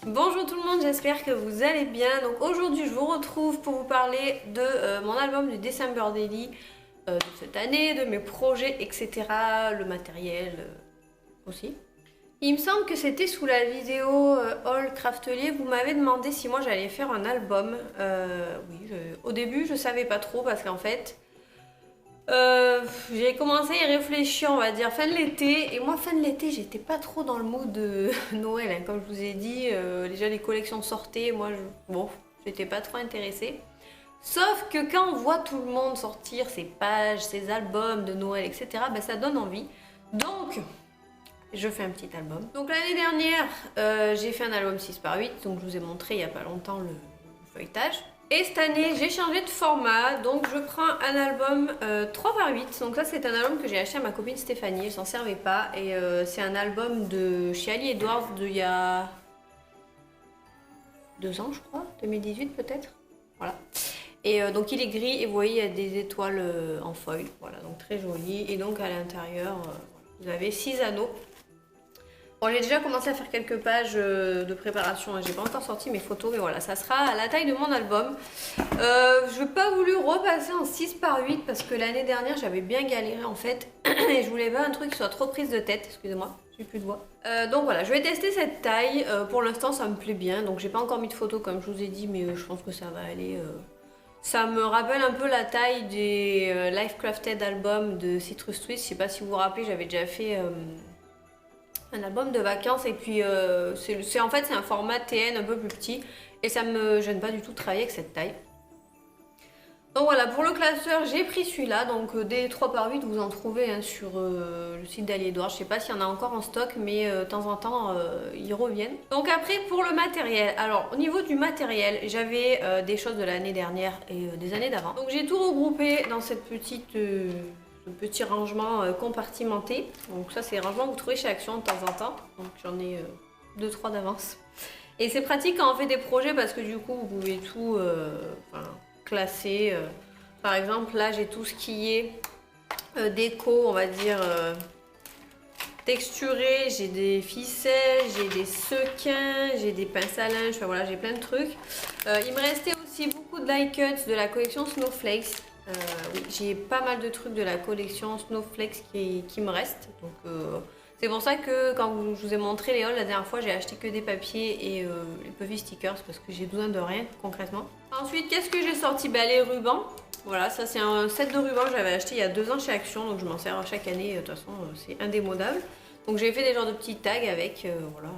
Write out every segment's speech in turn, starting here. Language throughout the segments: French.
Bonjour tout le monde, j'espère que vous allez bien. Donc aujourd'hui je vous retrouve pour vous parler de mon album du December Daily de cette année, de mes projets, etc. Le matériel aussi. Il me semble que c'était sous la vidéo All Craftelier, vous m'avez demandé si moi j'allais faire un album. Oui, au début je savais pas trop parce qu'en fait j'ai commencé à y réfléchir, on va dire fin de l'été, et moi fin de l'été j'étais pas trop dans le mood de Noël, hein. Comme je vous ai dit, déjà les collections sortaient, moi j'étais pas trop intéressée. Sauf que quand on voit tout le monde sortir ses pages, ses albums de Noël, etc., ben ça donne envie. Donc je fais un petit album. Donc l'année dernière j'ai fait un album 6 par 8, donc je vous ai montré il y a pas longtemps le feuilletage. Et cette année, j'ai changé de format, donc je prends un album 3 par 8. Donc ça, c'est un album que j'ai acheté à ma copine Stéphanie, elle s'en servait pas. Et c'est un album de chez Ali Edwards d'il y a 2 ans, je crois, 2018 peut-être. Voilà. Et donc il est gris et vous voyez, il y a des étoiles en foil. Voilà, donc très joli. Et donc à l'intérieur, vous avez 6 anneaux. Bon, j'ai déjà commencé à faire quelques pages de préparation, j'ai pas encore sorti mes photos, mais voilà, ça sera à la taille de mon album. Je n'ai pas voulu repasser en 6 par 8 parce que l'année dernière j'avais bien galéré en fait, et je voulais pas un truc qui soit trop prise de tête, excusez-moi, j'ai plus de voix. Donc voilà, je vais tester cette taille, pour l'instant ça me plaît bien, donc j'ai pas encore mis de photos comme je vous ai dit, mais je pense que ça va aller. Ça me rappelle un peu la taille des Life Crafted albums de Citrus Twist, je sais pas si vous vous rappelez, j'avais déjà fait un album de vacances, et puis en fait c'est un format TN un peu plus petit et ça me gêne pas du tout de travailler avec cette taille. Donc voilà, pour le classeur j'ai pris celui-là, donc des 3 par 8 vous en trouvez hein, sur le site d'Ali Edwards. Je sais pas s'il y en a encore en stock, mais de temps en temps ils reviennent. Donc après pour le matériel, alors au niveau du matériel j'avais des choses de l'année dernière et des années d'avant, donc j'ai tout regroupé dans cette petite petit rangement compartimenté. Donc ça c'est les rangements que vous trouvez chez Action de temps en temps, donc j'en ai 2-3 d'avance, et c'est pratique quand on fait des projets parce que du coup vous pouvez tout classer. Par exemple là j'ai tout ce qui est déco, on va dire texturé, j'ai des ficelles, j'ai des sequins, j'ai des pinces à linge, enfin voilà, j'ai plein de trucs. Il me restait aussi beaucoup de die cuts de la collection Snowflakes. Oui, j'ai pas mal de trucs de la collection Snowflakes qui me restent. Donc c'est pour ça que quand je vous ai montré les hauls la dernière fois, j'ai acheté que des papiers et les puffy stickers parce que j'ai besoin de rien concrètement. Ensuite, qu'est-ce que j'ai sorti? Les rubans. Voilà, ça c'est un set de rubans que j'avais acheté il y a 2 ans chez Action, donc je m'en sers chaque année, de toute façon c'est indémodable. Donc j'ai fait des genres de petits tags avec, voilà.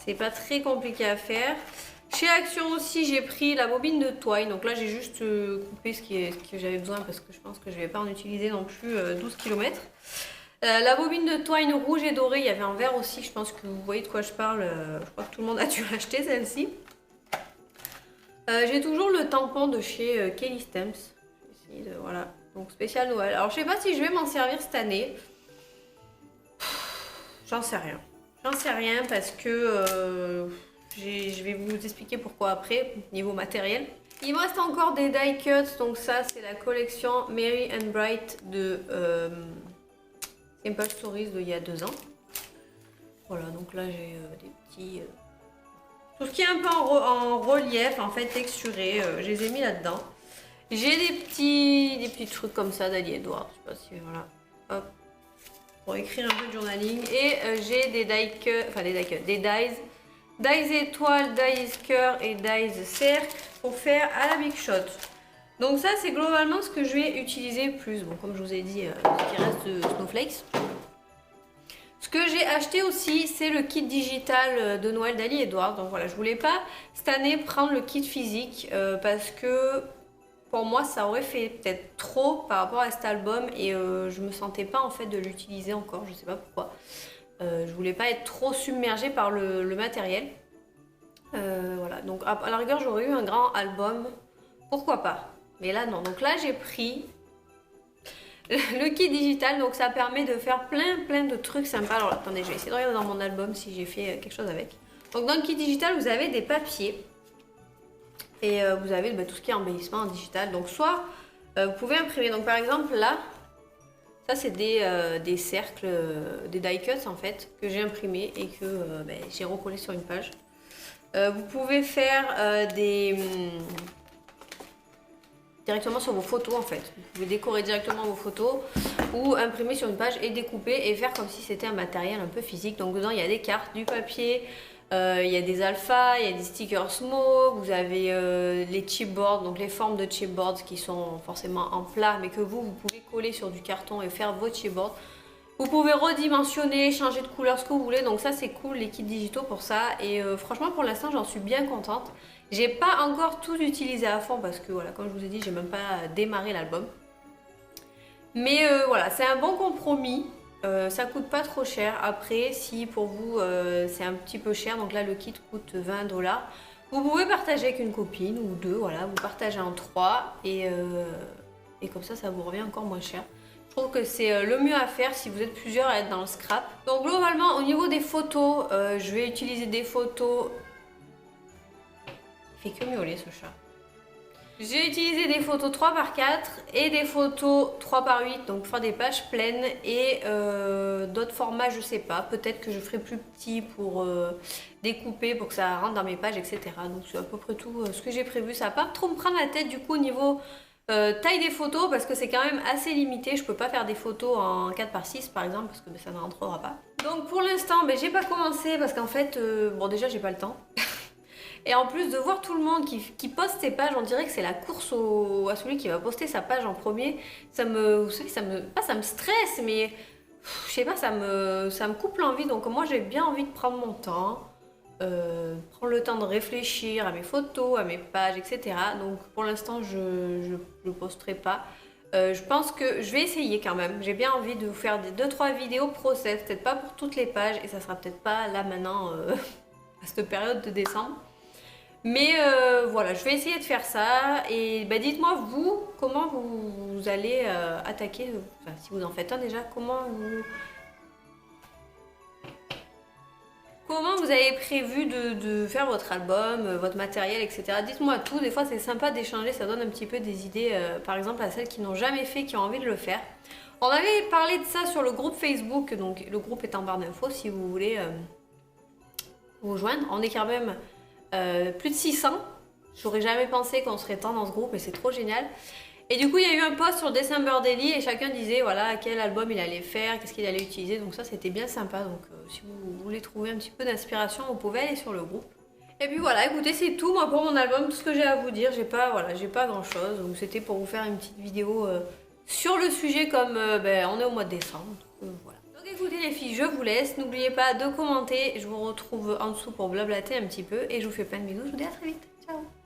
C'est pas très compliqué à faire. Chez Action aussi j'ai pris la bobine de Twine, donc là j'ai juste coupé ce que j'avais besoin parce que je pense que je vais pas en utiliser non plus 12 km. La bobine de Twine rouge et dorée, il y avait un vert aussi, je pense que vous voyez de quoi je parle, je crois que tout le monde a dû l'acheter celle-ci. J'ai toujours le tampon de chez Kelly Stamps, voilà, donc spécial Noël. Alors je sais pas si je vais m'en servir cette année, j'en sais rien. J'en sais rien parce que je vais vous expliquer pourquoi après, niveau matériel. Il me reste encore des die cuts, donc ça c'est la collection Merry and Bright de Simple Stories d'il y a 2 ans. Voilà, donc là j'ai des petits... tout ce qui est un peu en relief, en fait texturé, je les ai mis là-dedans. J'ai des petits trucs comme ça d'Ali Edwards, je sais pas si... voilà, hop, pour écrire un peu de journaling. Et j'ai des die cuts, enfin des die cuts, des dies étoiles, dies cœur et dies cercle pour faire à la Big Shot. Donc ça c'est globalement ce que je vais utiliser plus, bon comme je vous ai dit, ce qui reste de Snowflakes. Ce que j'ai acheté aussi c'est le kit digital de Noël d'Ali Edwards. Donc voilà, je voulais pas cette année prendre le kit physique parce que pour moi ça aurait fait peut-être trop par rapport à cet album et je me sentais pas en fait de l'utiliser encore, je sais pas pourquoi. Je voulais pas être trop submergée par le matériel. Voilà, donc à la rigueur j'aurais eu un grand album, pourquoi pas. Mais là non, donc là j'ai pris le kit digital, donc ça permet de faire plein de trucs sympas. Alors attendez, je vais essayer de regarder dans mon album si j'ai fait quelque chose avec. Donc dans le kit digital vous avez des papiers et vous avez tout ce qui est embellissement en digital. Donc soit vous pouvez imprimer, donc par exemple là Ça c'est des cercles, des die cuts en fait, que j'ai imprimés et que j'ai recollé sur une page. Vous pouvez faire directement sur vos photos en fait. Vous pouvez décorer directement vos photos ou imprimer sur une page et découper et faire comme si c'était un matériel un peu physique. Donc dedans il y a des cartes, du papier, il y a des alphas, il y a des stickers smoke, vous avez les chipboards, donc les formes de chipboards qui sont forcément en plat mais que vous pouvez coller sur du carton et faire vos chipboards. Vous pouvez redimensionner, changer de couleur, ce que vous voulez. Donc ça c'est cool les kits digitaux pour ça. Et franchement pour l'instant j'en suis bien contente. J'ai pas encore tout utilisé à fond parce que voilà, comme je vous ai dit, j'ai même pas démarré l'album. Mais voilà, c'est un bon compromis. Ça coûte pas trop cher. Après, si pour vous c'est un petit peu cher, donc là le kit coûte 20 $. Vous pouvez partager avec une copine ou deux, voilà, vous partagez en 3 et comme ça vous revient encore moins cher. Je trouve que c'est le mieux à faire si vous êtes plusieurs à être dans le scrap. Donc globalement au niveau des photos, je vais utiliser des photos... Il fait que miauler ce chat. J'ai utilisé des photos 3x4 et des photos 3x8, donc pour faire des pages pleines et d'autres formats je sais pas. Peut-être que je ferai plus petit pour découper pour que ça rentre dans mes pages, etc. Donc c'est à peu près tout ce que j'ai prévu. Ça va pas trop me prendre la tête du coup au niveau... taille des photos parce que c'est quand même assez limité, je peux pas faire des photos en 4x6 par exemple parce que ça ne rentrera pas. Donc pour l'instant j'ai pas commencé parce qu'en fait bon déjà j'ai pas le temps et en plus de voir tout le monde qui poste ses pages, on dirait que c'est la course à celui qui va poster sa page en premier. Ça me, vous savez, ça me stresse mais je sais pas, ça me coupe l'envie. Donc moi j'ai bien envie de prendre mon temps. Prendre le temps de réfléchir à mes photos, à mes pages, etc. Donc pour l'instant je posterai pas. Je pense que je vais essayer quand même. J'ai bien envie de vous faire des 2-3 vidéos process, peut-être pas pour toutes les pages et ça sera peut-être pas là maintenant à cette période de décembre. Mais voilà, je vais essayer de faire ça et dites-moi vous comment vous allez attaquer, enfin si vous en faites un déjà, Comment vous avez prévu de faire votre album, votre matériel, etc. Dites-moi tout, des fois c'est sympa d'échanger, ça donne un petit peu des idées, par exemple à celles qui n'ont jamais fait, qui ont envie de le faire. On avait parlé de ça sur le groupe Facebook, donc le groupe est en barre d'infos si vous voulez vous joindre. On est quand même plus de 600, j'aurais jamais pensé qu'on serait tant dans ce groupe et c'est trop génial. Et du coup, il y a eu un post sur December Daily et chacun disait voilà quel album il allait faire, qu'est-ce qu'il allait utiliser. Donc ça, c'était bien sympa. Donc si vous voulez trouver un petit peu d'inspiration, vous pouvez aller sur le groupe. Et puis voilà, écoutez, c'est tout moi pour mon album, tout ce que j'ai à vous dire. J'ai pas grand chose. Donc c'était pour vous faire une petite vidéo sur le sujet comme on est au mois de décembre. Voilà. Donc écoutez les filles, je vous laisse. N'oubliez pas de commenter. Je vous retrouve en dessous pour blablater un petit peu et je vous fais plein de bisous. Je vous dis à très vite. Ciao.